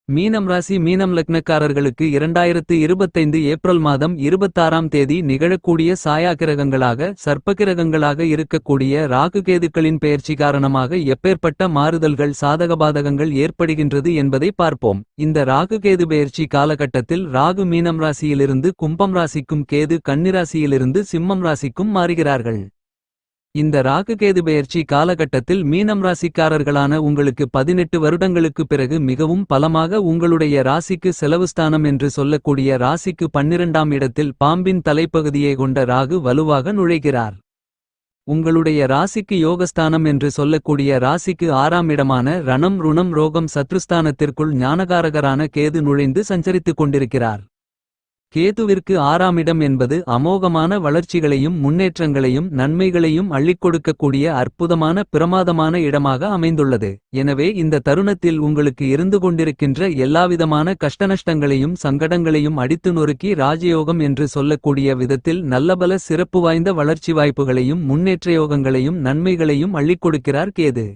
மீனம் ராசி மீனம் லக்னக்காரர்களுக்கு 2025 ஏப்ரல் மாதம் 26ஆம் தேதி நிகழக்கூடிய சாயாகிரகங்களாக சர்ப்பகிரகங்களாக இருக்கக்கூடிய ராகு கேதுக்களின் பெயர்ச்சி காரணமாக எப்பேற்பட்ட மாறுதல்கள் சாதகபாதகங்கள் ஏற்படுகின்றது என்பதை பார்ப்போம். இந்த ராகு கேது பெயர்ச்சி காலகட்டத்தில் ராகு மீனம் ராசியிலிருந்து கும்பம் ராசிக்கும் கேது கன்னிராசியிலிருந்து சிம்மம் ராசிக்கும் மாறுகிறார்கள். இந்த ராகுகேது பெயர்ச்சி காலகட்டத்தில் மீனம் ராசிக்காரர்களான உங்களுக்கு 18 வருடங்களுக்கு பிறகு மிகவும் பலமாக உங்களுடைய ராசிக்கு செலவுஸ்தானம் என்று சொல்லக்கூடிய ராசிக்கு 12ஆம் இடத்தில் பாம்பின் தலைப்பகுதியை கொண்ட ராகு வலுவாக நுழைகிறார். உங்களுடைய ராசிக்கு யோகஸ்தானம் என்று சொல்லக்கூடிய ராசிக்கு 6ஆம் இடமான ரணம் ருணம் ரோகம் சத்ருஸ்தானத்திற்குள் ஞானகாரகரான கேது நுழைந்து சஞ்சரித்துக் கொண்டிருக்கிறார். கேதுவிற்கு 6ஆம் இடம் என்பது அமோகமான வளர்ச்சிகளையும் முன்னேற்றங்களையும் நன்மைகளையும் அள்ளிக் கொடுக்கக்கூடிய அற்புதமான பிரமாதமான இடமாக அமைந்துள்ளது. எனவே இந்த தருணத்தில் உங்களுக்கு இருந்து கொண்டிருக்கின்ற எல்லாவிதமான கஷ்டநஷ்டங்களையும் சங்கடங்களையும் அடித்து நொறுக்கி ராஜயோகம் என்று சொல்லக்கூடிய விதத்தில் நல்லபல சிறப்பு வாய்ந்த வளர்ச்சி வாய்ப்புகளையும் முன்னேற்ற யோகங்களையும் நன்மைகளையும் அள்ளிக் கொடுக்கிறார் கேது.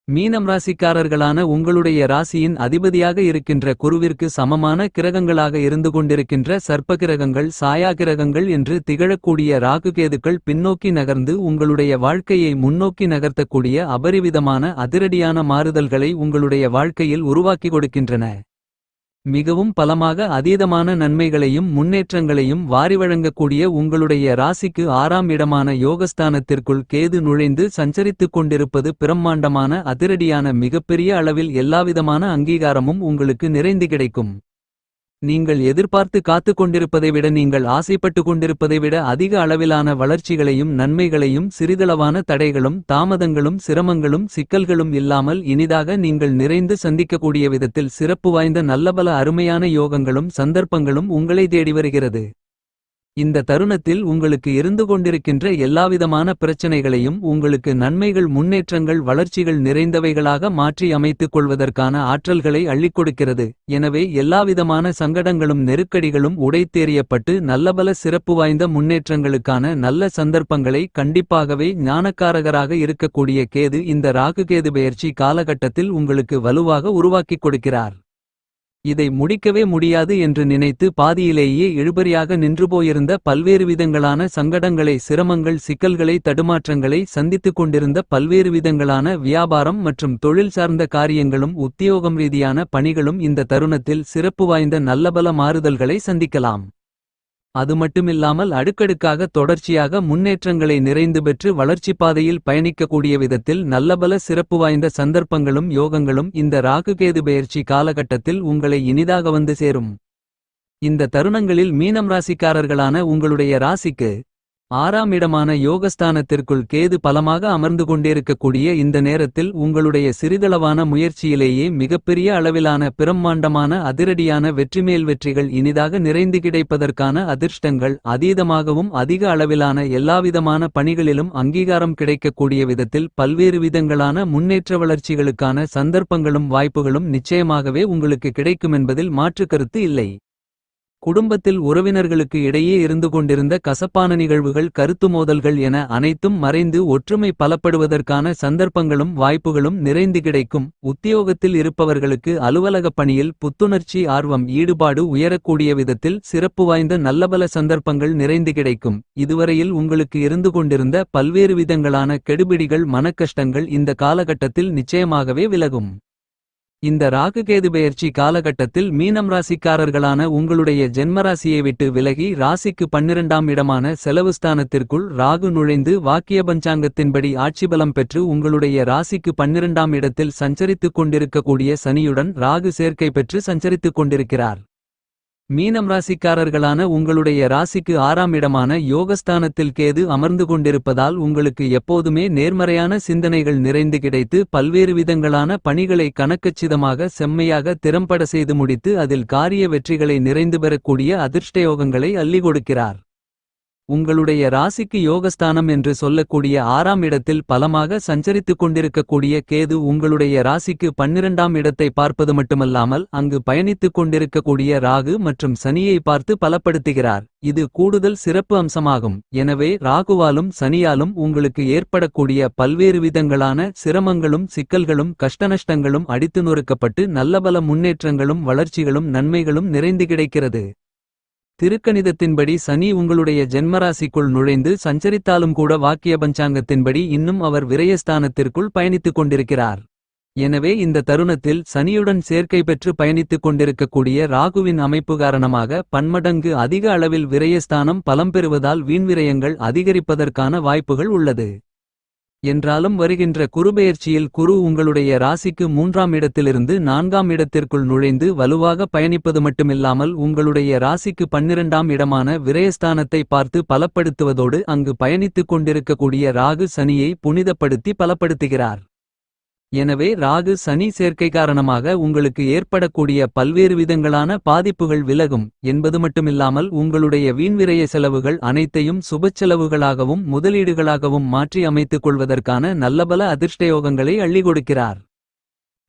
மீனம் ராசிக்காரர்களான உங்களுடைய ராசியின் அதிபதியாக இருக்கின்ற குருவிற்கு சமமான கிரகங்களாக இருந்து கொண்டிருக்கின்ற சர்ப்பகிரகங்கள் சாயாகிரகங்கள் என்று திகழக்கூடிய ராகுகேதுக்கள் பின்னோக்கி நகர்ந்து உங்களுடைய வாழ்க்கையை முன்னோக்கி நகர்த்தக்கூடிய அபரிவிதமான அதிரடியான மாறுதல்களை உங்களுடைய வாழ்க்கையில் உருவாக்கி கொடுக்கின்றன. மிகவும் பலமாக அதீதமான நன்மைகளையும் முன்னேற்றங்களையும் வாரி வழங்கக்கூடிய உங்களுடைய ராசிக்கு 6ஆம் இடமான யோகஸ்தானத்திற்குள் கேது நுழைந்து சஞ்சரித்துக் கொண்டிருப்பது பிரம்மாண்டமான அதிரடியான மிகப்பெரிய அளவில் எல்லாவிதமான அங்கீகாரமும் உங்களுக்கு நிறைந்து கிடைக்கும். நீங்கள் எதிர்பார்த்து காத்து கொண்டிருப்பதை விட நீங்கள் ஆசைப்பட்டு கொண்டிருப்பதை விட அதிக அளவிலான வளர்ச்சிகளையும் நன்மைகளையும் சிறிதளவான தடைகளும் தாமதங்களும் சிரமங்களும் சிக்கல்களும் இல்லாமல் இனிதாக நீங்கள் நிறைந்து சந்திக்கக்கூடிய விதத்தில் சிறப்பு வாய்ந்த நல்லபல அருமையான யோகங்களும் சந்தர்ப்பங்களும் உங்களை தேடி வருகிறது. இந்த தருணத்தில் உங்களுக்கு இருந்து கொண்டிருக்கின்ற எல்லாவிதமான பிரச்சனைகளையும் உங்களுக்கு நன்மைகள் முன்னேற்றங்கள் வளர்ச்சிகள் நிறைந்தவைகளாக மாற்றி அமைத்துக் கொள்வதற்கான ஆற்றல்களை அள்ளிக் கொடுக்கிறது. எனவே எல்லாவிதமான சங்கடங்களும் நெருக்கடிகளும் உடைத்தேறியப்பட்டு நல்லபல சிறப்பு வாய்ந்த முன்னேற்றங்களுக்கான நல்ல சந்தர்ப்பங்களை கண்டிப்பாகவே ஞானக்காரகராக இருக்கக்கூடிய கேது இந்த ராகுகேது பெயர்ச்சி காலகட்டத்தில் உங்களுக்கு வலுவாக உருவாக்கிக் கொடுக்கிறார். இதை முடிக்கவே முடியாது என்று நினைத்து பாதியிலேயே இழுபறியாக நின்று போயிருந்த பல்வேறு விதங்களான சங்கடங்களை சிரமங்கள் சிக்கல்களை தடுமாற்றங்களை சந்தித்துக் கொண்டிருந்த பல்வேறு விதங்களான வியாபாரம் மற்றும் தொழில் சார்ந்த காரியங்களும் உத்தியோகம் ரீதியான பணிகளும் இந்த தருணத்தில் சிறப்பு வாய்ந்த நல்லபல மாறுதல்களை சந்திக்கலாம். அது மட்டுமில்லாமல் அடுக்கடுக்காக தொடர்ச்சியாக முன்னேற்றங்களை நிறைந்து பெற்று வளர்ச்சிப் பாதையில் பயணிக்கக்கூடிய விதத்தில் நல்லபல சிறப்பு வாய்ந்த சந்தர்ப்பங்களும் யோகங்களும் இந்த ராகுகேது பெயர்ச்சி காலகட்டத்தில் உங்களை இனிதாக வந்து சேரும். இந்த தருணங்களில் மீனம் ராசிக்காரர்களான உங்களுடைய ராசிக்கு 6ஆம் இடமான யோகஸ்தானத்திற்குள் கேது பலமாக அமர்ந்து கொண்டிருக்கக்கூடிய இந்த நேரத்தில் உங்களுடைய சிறிதளவான முயற்சியிலேயே மிகப்பெரிய அளவிலான பிரம்மாண்டமான அதிரடியான வெற்றிமேல் வெற்றிகள் இனிதாக நிறைந்து கிடைப்பதற்கான அதிர்ஷ்டங்கள் அதீதமாகவும் அதிக அளவிலான எல்லாவிதமான பணிகளிலும் அங்கீகாரம் கிடைக்கக்கூடிய விதத்தில் பல்வேறு விதங்களான முன்னேற்ற வளர்ச்சிகளுக்கான சந்தர்ப்பங்களும் வாய்ப்புகளும் நிச்சயமாகவே உங்களுக்கு கிடைக்குமென்பதில் மாற்று கருத்து இல்லை. குடும்பத்தில் உறவினர்களுக்கு இடையே இருந்து கொண்டிருந்த கசப்பான நிகழ்வுகள் கருத்து மோதல்கள் என அனைத்தும் மறைந்து ஒற்றுமை பலப்படுவதற்கான சந்தர்ப்பங்களும் வாய்ப்புகளும் நிறைந்து கிடைக்கும். உத்தியோகத்தில் இருப்பவர்களுக்கு அலுவலக பணியில் புத்துணர்ச்சி ஆர்வம் ஈடுபாடு உயரக்கூடிய விதத்தில் சிறப்பு வாய்ந்த நல்லபல சந்தர்ப்பங்கள் நிறைந்து கிடைக்கும். இதுவரையில் உங்களுக்கு இருந்து கொண்டிருந்த பல்வேறு விதங்களான கெடுபிடிகள் மனக்கஷ்டங்கள் இந்த காலகட்டத்தில் நிச்சயமாகவே விலகும். இந்த ராகுகேது பெயர்ச்சி காலகட்டத்தில் மீனம் ராசிக்காரர்களான உங்களுடைய ஜென்மராசியை விட்டு விலகி ராசிக்கு 12ஆம் இடமான செலவுஸ்தானத்திற்குள் ராகு நுழைந்து வாக்கிய பஞ்சாங்கத்தின்படி ஆட்சிபலம் பெற்று உங்களுடைய ராசிக்கு 12ஆம் இடத்தில் சஞ்சரித்துக் கொண்டிருக்கக்கூடிய சனியுடன் ராகு சேர்க்கை பெற்று சஞ்சரித்துக் கொண்டிருக்கிறார். மீனம் ராசிக்காரர்களான உங்களுடைய ராசிக்கு 6ஆம் இடமான யோகஸ்தானத்தில் கேது அமர்ந்து கொண்டிருப்பதால் உங்களுக்கு எப்போதுமே நேர்மறையான சிந்தனைகள் நிறைந்து கிடைத்து பல்வேறு விதங்களான பணிகளை கணக்கச்சிதமாக செம்மையாக திறம்பட செய்து முடித்து அதில் காரிய வெற்றிகளை நிறைந்து பெறக்கூடிய அதிர்ஷ்டயோகங்களை அள்ளி கொடுக்கிறார். உங்களுடைய ராசிக்கு யோகஸ்தானம் என்று சொல்லக்கூடிய 6ஆம் இடத்தில் பலமாக சஞ்சரித்துக் கொண்டிருக்கக்கூடிய கேது உங்களுடைய ராசிக்கு 12ஆம் இடத்தை பார்ப்பது மட்டுமல்லாமல் அங்கு பயணித்துக் கொண்டிருக்கக்கூடிய ராகு மற்றும் சனியை பார்த்து பலப்படுத்துகிறார். இது கூடுதல் சிறப்பு அம்சமாகும். எனவே ராகுவாலும் சனியாலும் உங்களுக்கு ஏற்படக்கூடிய பல்வேறு விதங்களான சிரமங்களும் சிக்கல்களும் கஷ்டநஷ்டங்களும் அடித்து நொறுக்கப்பட்டு நல்லபல முன்னேற்றங்களும் வளர்ச்சிகளும் நன்மைகளும் நிறைந்து கிடைக்கிறது. திருக்கணிதத்தின்படி சனி உங்களுடைய ஜென்மராசிக்குள் நுழைந்து சஞ்சரித்தாலும் கூட வாக்கிய பஞ்சாங்கத்தின்படி இன்னும் அவர் விரயஸ்தானத்திற்குள் பயணித்துக் கொண்டிருக்கிறார். எனவே இந்த தருணத்தில் சனியுடன் சேர்க்கை பெற்று பயணித்துக் கொண்டிருக்கக்கூடிய ராகுவின் அமைப்பு காரணமாக பன்மடங்கு அதிக அளவில் விரயஸ்தானம் பலம் பெறுவதால் வீண்விரயங்கள் அதிகரிப்பதற்கான வாய்ப்புகள் உள்ளது. என்றாலும் வருகின்ற குருபெயர்ச்சியில் குரு உங்களுடைய ராசிக்கு 3ஆம் இடத்திலிருந்து 4ஆம் இடத்திற்குள் நுழைந்து வலுவாக பயணிப்பது மட்டுமில்லாமல் உங்களுடைய ராசிக்கு 12ஆம் இடமான விரயஸ்தானத்தை பார்த்து பலப்படுத்துவதோடு அங்கு பயணித்துக் கொண்டிருக்கக்கூடிய ராகு சனியை புனிதப்படுத்தி பலப்படுத்துகிறார். எனவே ராகு சனி சேர்க்கை காரணமாக உங்களுக்கு ஏற்படக்கூடிய பல்வேறு விதங்களான பாதிப்புகள் விலகும் என்பது மட்டுமில்லாமல் உங்களுடைய வீண்விரய செலவுகள் அனைத்தையும் சுபச்செலவுகளாகவும் முதலீடுகளாகவும் மாற்றி அமைத்துக் கொள்வதற்கான நல்லபல அதிர்ஷ்டயோகங்களை அள்ளி கொடுக்கிறார்.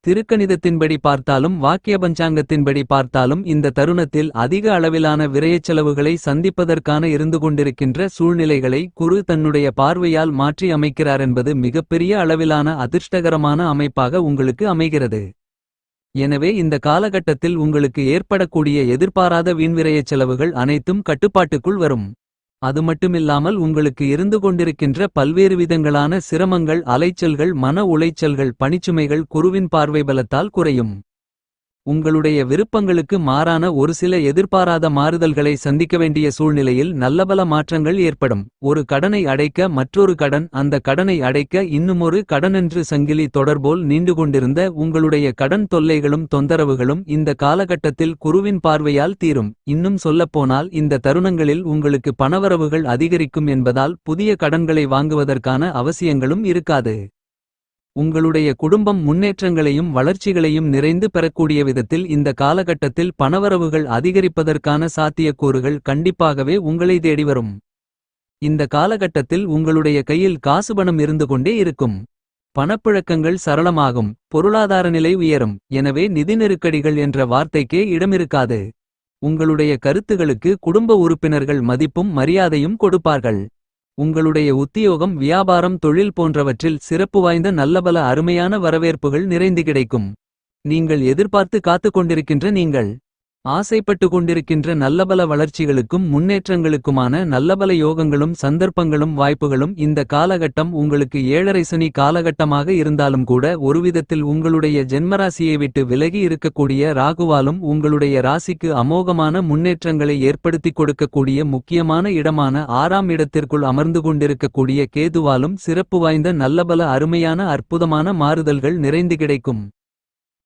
திருக்கணிதத்தின்படி பார்த்தாலும் வாக்கிய பஞ்சாங்கத்தின்படி பார்த்தாலும் இந்த தருணத்தில் அதிக அளவிலான விரயச் செலவுகளை சந்திப்பதற்கான இருந்து கொண்டிருக்கின்ற சூழ்நிலைகளை குரு தன்னுடைய பார்வையால் மாற்றி அமைக்கிறார் என்பது மிகப்பெரிய அளவிலான அதிர்ஷ்டகரமான அமைப்பாக உங்களுக்கு அமைகிறது. எனவே இந்த காலகட்டத்தில் உங்களுக்கு ஏற்படக்கூடிய எதிர்பாராத வீண்விரயச் செலவுகள் அனைத்தும் கட்டுப்பாட்டுக்குள் வரும். அது மட்டுமில்லாமல் உங்களுக்கு இருந்து கொண்டிருக்கின்ற பல்வேறு விதங்களான சிரமங்கள் அலைச்சல்கள் மன உளைச்சல்கள் பணிச்சுமைகள் குருவின் பார்வை பலத்தால் குறையும். உங்களுடைய விருப்பங்களுக்கு மாறான ஒரு சில எதிர்பாராத மாறுதல்களை சந்திக்க வேண்டிய சூழ்நிலையில் நல்லபல மாற்றங்கள் ஏற்படும். ஒரு கடனை அடைக்க மற்றொரு கடன், அந்த கடனை அடைக்க இன்னுமொரு கடனென்று சங்கிலி தொடர்போல் நீண்டு கொண்டிருந்த உங்களுடைய கடன் தொல்லைகளும் தொந்தரவுகளும் இந்த காலகட்டத்தில் குருவின் பார்வையால் தீரும். இன்னும் சொல்லப்போனால் இந்த தருணங்களில் உங்களுக்கு பணவரவுகள் அதிகரிக்கும் என்பதால் புதிய கடன்களை வாங்குவதற்கான அவசியங்களும் இருக்காது. உங்களுடைய குடும்பம் முன்னேற்றங்களையும் வளர்ச்சிகளையும் நிறைந்து பெறக்கூடிய விதத்தில் இந்த காலகட்டத்தில் பணவரவுகள் அதிகரிப்பதற்கான சாத்தியக்கூறுகள் கண்டிப்பாகவே உங்களை தேடி வரும். இந்த காலகட்டத்தில் உங்களுடைய கையில் காசுபணம் இருந்து கொண்டே இருக்கும். பணப்புழக்கங்கள் சரளமாகும். பொருளாதார நிலை உயரும். எனவே நிதி நெருக்கடிகள் என்ற வார்த்தைக்கே இடமிருக்காது. உங்களுடைய கருத்துகளுக்கு குடும்ப உறுப்பினர்கள் மதிப்பும் மரியாதையும் கொடுப்பார்கள். உங்களுடைய உத்தியோகம் வியாபாரம் தொழில் போன்றவற்றில் சிறப்பு வாய்ந்த நல்லபல அருமையான வரவேற்புகள் நிறைந்து கிடைக்கும். நீங்கள் எதிர்பார்த்து காத்து கொண்டிருக்கின்ற நீங்கள் ஆசைப்பட்டு கொண்டிருக்கின்ற நல்லபல வளர்ச்சிகளுக்கும் முன்னேற்றங்களுக்குமான நல்லபல யோகங்களும் சந்தர்ப்பங்களும் வாய்ப்புகளும் இந்த காலகட்டம் உங்களுக்கு 7.5 சனி காலகட்டமாக இருந்தாலும் கூட ஒருவிதத்தில் உங்களுடைய ஜென்மராசியை விட்டு விலகி இருக்கக்கூடிய ராகுவாலும் உங்களுடைய ராசிக்கு அமோகமான முன்னேற்றங்களை ஏற்படுத்திக் கொடுக்கக்கூடிய முக்கியமான இடமான 6ஆம் இடத்திற்குள் அமர்ந்து கொண்டிருக்கக்கூடிய கேதுவாலும் சிறப்பு வாய்ந்த நல்லபல அருமையான அற்புதமான மாறுதல்கள் நிறைந்து கிடைக்கும்.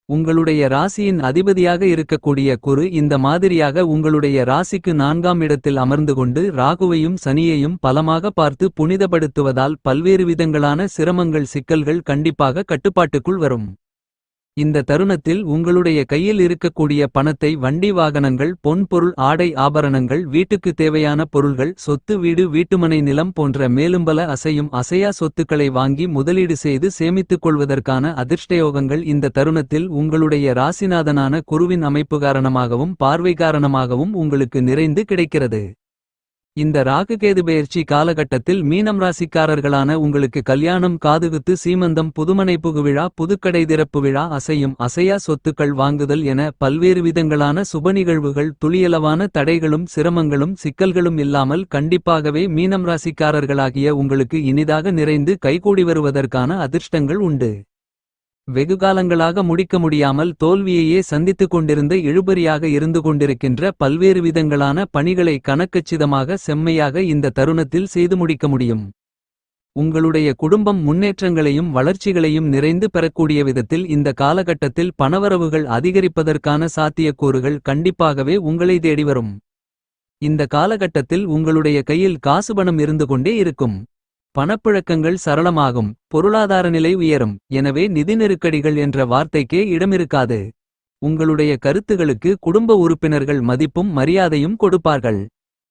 உங்களுடைய ராசியின் அதிபதியாக இருக்கக்கூடிய குரு இந்த மாதிரியாக உங்களுடைய ராசிக்கு 4ஆம் இடத்தில் அமர்ந்து கொண்டு ராகுவையும் சனியையும் பலமாக பார்த்து புனிதப்படுத்துவதால் பல்வேறு விதங்களான சிரமங்கள் சிக்கல்கள் கண்டிப்பாக கட்டுப்பாட்டுக்குள் வரும். இந்த தருணத்தில் உங்களுடைய கையில் இருக்கக்கூடிய பணத்தை வண்டி வாகனங்கள் பொன் பொருள் ஆடை ஆபரணங்கள் வீட்டுக்கு தேவையான பொருள்கள் சொத்து வீடு வீட்டுமனை நிலம் போன்ற மேலும்பல அசையும் அசையா சொத்துக்களை வாங்கி முதலீடு செய்து சேமித்துக் கொள்வதற்கான அதிர்ஷ்டயோகங்கள் இந்த தருணத்தில் உங்களுடைய ராசிநாதனான குருவின் அமைப்பு காரணமாகவும் பார்வை காரணமாகவும் உங்களுக்கு நிறைந்து கிடைக்கிறது. இந்த ராகுகேது பெயர்ச்சி காலகட்டத்தில் மீனம் ராசிக்காரர்களான உங்களுக்கு கல்யாணம் காதுகுத்து சீமந்தம் புதுமனை புகுவிழா புதுக்கடை திறப்பு விழா அசையும் அசையா சொத்துக்கள் வாங்குதல் என பல்வேறு விதங்களான சுப நிகழ்வுகள் துளியளவான தடைகளும் சிரமங்களும் சிக்கல்களும் இல்லாமல் கண்டிப்பாகவே மீனம் ராசிக்காரர்களாகிய உங்களுக்கு இனிதாக நிறைந்து கைகூடி வருவதற்கான அதிர்ஷ்டங்கள் உண்டு. வெகுகாலங்களாக முடிக்க முடியாமல் தோல்வியையே சந்தித்துக் கொண்டிருந்த இழுபறியாக இருந்து கொண்டிருக்கின்ற பல்வேறு விதங்களான பணிகளை கணக்கச்சிதமாக செம்மையாக இந்த தருணத்தில் செய்து முடிக்க முடியும். உங்களுடைய குடும்பம் முன்னேற்றங்களையும் வளர்ச்சிகளையும் நிறைந்து பெறக்கூடிய விதத்தில் இந்த காலகட்டத்தில் பணவரவுகள் அதிகரிப்பதற்கான சாத்தியக்கூறுகள் கண்டிப்பாகவே உங்களை தேடி வரும். இந்த காலகட்டத்தில் உங்களுடைய கையில் காசுபணம் இருந்து கொண்டே இருக்கும். பணப்புழக்கங்கள் சரளமாகும். பொருளாதார நிலை உயரும். எனவே நிதி நெருக்கடிகள் என்ற வார்த்தைக்கே இடமிருக்காது. உங்களுடைய கருத்துகளுக்கு குடும்ப உறுப்பினர்கள் மதிப்பும் மரியாதையும் கொடுப்பார்கள்.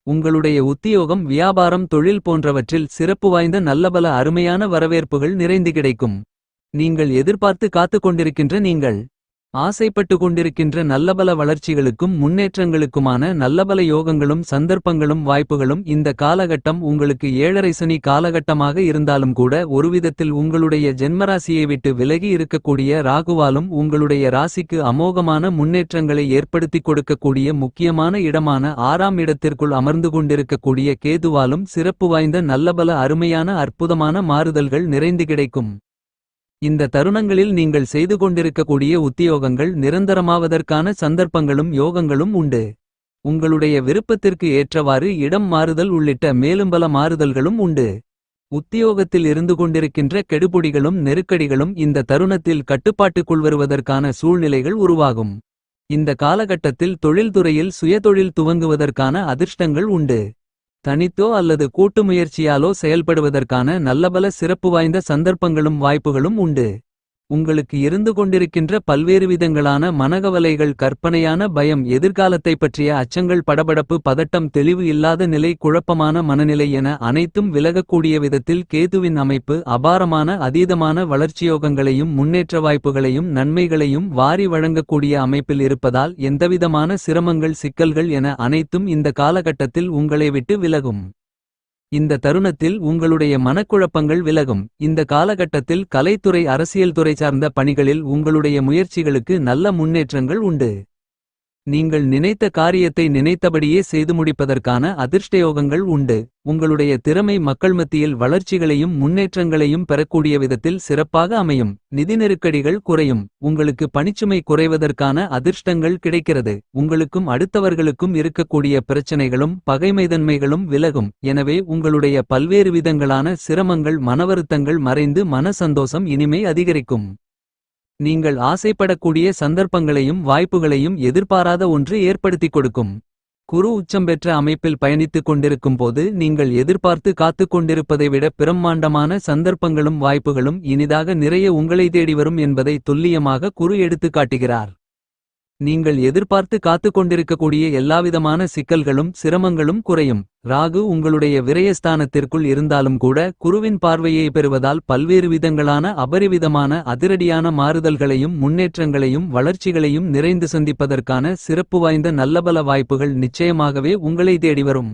உங்களுடைய உத்தியோகம் வியாபாரம் தொழில் போன்றவற்றில் சிறப்பு வாய்ந்த நல்லபல அருமையான வரவேற்புகள் நிறைந்து கிடைக்கும். நீங்கள் எதிர்பார்த்து காத்துக் கொண்டிருக்கின்ற நீங்கள் ஆசைப்பட்டு கொண்டிருக்கின்ற நல்லபல வளர்ச்சிகளுக்கும் முன்னேற்றங்களுக்குமான நல்லபல யோகங்களும் சந்தர்ப்பங்களும் வாய்ப்புகளும் இந்த காலகட்டம் உங்களுக்கு ஏழரை சனி காலகட்டமாக இருந்தாலும் கூட ஒருவிதத்தில் உங்களுடைய ஜென்மராசியை விட்டு விலகி இருக்கக்கூடிய ராகுவாலும் உங்களுடைய ராசிக்கு அமோகமான முன்னேற்றங்களை ஏற்படுத்திக் கொடுக்கக்கூடிய முக்கியமான இடமான 6ஆம் இடத்திற்குள் அமர்ந்து கொண்டிருக்கக்கூடிய கேதுவாலும் சிறப்பு வாய்ந்த நல்லபல அருமையான அற்புதமான மாறுதல்கள் நிறைந்து கிடைக்கும். இந்த தருணங்களில் நீங்கள் செய்து கொண்டிருக்கக்கூடிய உத்தியோகங்கள் நிரந்தரமாவதற்கான சந்தர்ப்பங்களும் யோகங்களும் உண்டு. உங்களுடைய விருப்பத்திற்கு ஏற்றவாறு இடம் மாறுதல் உள்ளிட்ட மேலும் பல மாறுதல்களும் உண்டு. உத்தியோகத்தில் இருந்து கொண்டிருக்கின்ற கெடுபுடிகளும் நெருக்கடிகளும் இந்த தருணத்தில் கட்டுப்பாட்டுக்குள் வருவதற்கான சூழ்நிலைகள் உருவாகும். இந்த காலகட்டத்தில் தொழில்துறையில் சுயதொழில் துவங்குவதற்கான அதிர்ஷ்டங்கள் உண்டு. தனித்தோ அல்லது கூட்டு முயற்சியாலோ செயல்படுவதற்கான நல்லபல சிறப்பு வாய்ந்த சந்தர்ப்பங்களும் வாய்ப்புகளும் உண்டு. உங்களுக்கு இருந்து கொண்டிருக்கின்ற பல்வேறு விதங்களான மனகவலைகள் கற்பனையான பயம் எதிர்காலத்தை பற்றிய அச்சங்கள் படபடப்பு பதட்டம் தெளிவு இல்லாத நிலை குழப்பமான மனநிலை என அனைத்தும் விலகக்கூடிய விதத்தில் கேதுவின் அமைப்பு அபாரமான அதீதமான வளர்ச்சியோகங்களையும் முன்னேற்ற வாய்ப்புகளையும் நன்மைகளையும் வாரி வழங்கக்கூடிய அமைப்பில் இருப்பதால் எந்தவிதமான சிரமங்கள் சிக்கல்கள் என அனைத்தும் இந்த காலகட்டத்தில் உங்களை விட்டு விலகும். இந்த தருணத்தில் உங்களுடைய மனக்குழப்பங்கள் விலகும். இந்த காலகட்டத்தில் கலைத்துறை அரசியல் துறை சார்ந்த பணிகளில் உங்களுடைய முயற்சிகளுக்கு நல்ல முன்னேற்றங்கள் உண்டு. நீங்கள் நினைத்த காரியத்தை நினைத்தபடியே செய்து முடிப்பதற்கான அதிர்ஷ்டயோகங்கள் உண்டு. உங்களுடைய திறமை மக்கள் மத்தியில் வளர்ச்சிகளையும் முன்னேற்றங்களையும் பெறக்கூடிய விதத்தில் சிறப்பாக அமையும். நிதி நெருக்கடிகள் குறையும். உங்களுக்கு பணிச்சுமை குறைவதற்கான அதிர்ஷ்டங்கள் கிடைக்கிறது. உங்களுக்கும் அடுத்தவர்களுக்கும் இருக்கக்கூடிய பிரச்சனைகளும் பகைமைதன்மைகளும் விலகும். எனவே உங்களுடைய பல்வேறு விதங்களான சிரமங்கள் மனவருத்தங்கள் மறைந்து மன சந்தோஷம் இனிமை அதிகரிக்கும். நீங்கள் ஆசைப்படக்கூடிய சந்தர்ப்பங்களையும் வாய்ப்புகளையும் எதிர்பாராத ஒன்று ஏற்படுத்திக் கொடுக்கும். குரு உச்சம் பெற்ற அமைப்பில் பயணித்துக் கொண்டிருக்கும் போது நீங்கள் எதிர்பார்த்து காத்துக் கொண்டிருப்பதை விட பிரம்மாண்டமான சந்தர்ப்பங்களும் வாய்ப்புகளும் இனிதாக நிறைய உங்களை தேடி வரும் என்பதை துல்லியமாக குரு எடுத்துக் காட்டுகிறார். நீங்கள் எதிர்பார்த்து காத்துக் கொண்டிருக்கக்கூடிய எல்லாவிதமான சிக்கல்களும் சிரமங்களும் குறையும். ராகு உங்களுடைய விரயஸ்தானத்திற்குள் இருந்தாலும் கூட குருவின் பார்வையை பெறுவதால் பல்வேறு விதங்களான அபரிவிதமான அதிரடியான மாறுதல்களையும் முன்னேற்றங்களையும் வளர்ச்சிகளையும் நிறைந்து சந்திப்பதற்கான சிறப்பு வாய்ந்த நல்லபல வாய்ப்புகள் நிச்சயமாகவே உங்களை தேடி வரும்.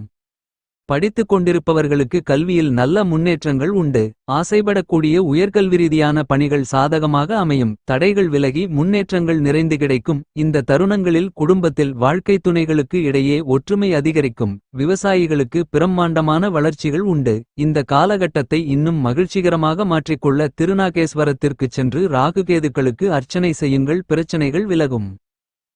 படித்துக் கொண்டிருப்பவர்களுக்கு கல்வியில் நல்ல முன்னேற்றங்கள் உண்டு. ஆசைப்படக்கூடிய உயர்கல்வி ரீதியான பணிகள் சாதகமாக அமையும். தடைகள் விலகி முன்னேற்றங்கள் நிறைந்து கிடைக்கும். இந்த தருணங்களில் குடும்பத்தில் வாழ்க்கை துணைகளுக்கு இடையே ஒற்றுமை அதிகரிக்கும். விவசாயிகளுக்கு பிரம்மாண்டமான வளர்ச்சிகள் உண்டு. இந்த காலகட்டத்தை இன்னும் மகிழ்ச்சிகரமாக மாற்றிக்கொள்ள திருநாகேஸ்வரத்திற்குச் சென்று ராகுகேதுக்களுக்கு அர்ச்சனை செய்யுங்கள். பிரச்சனைகள் விலகும்.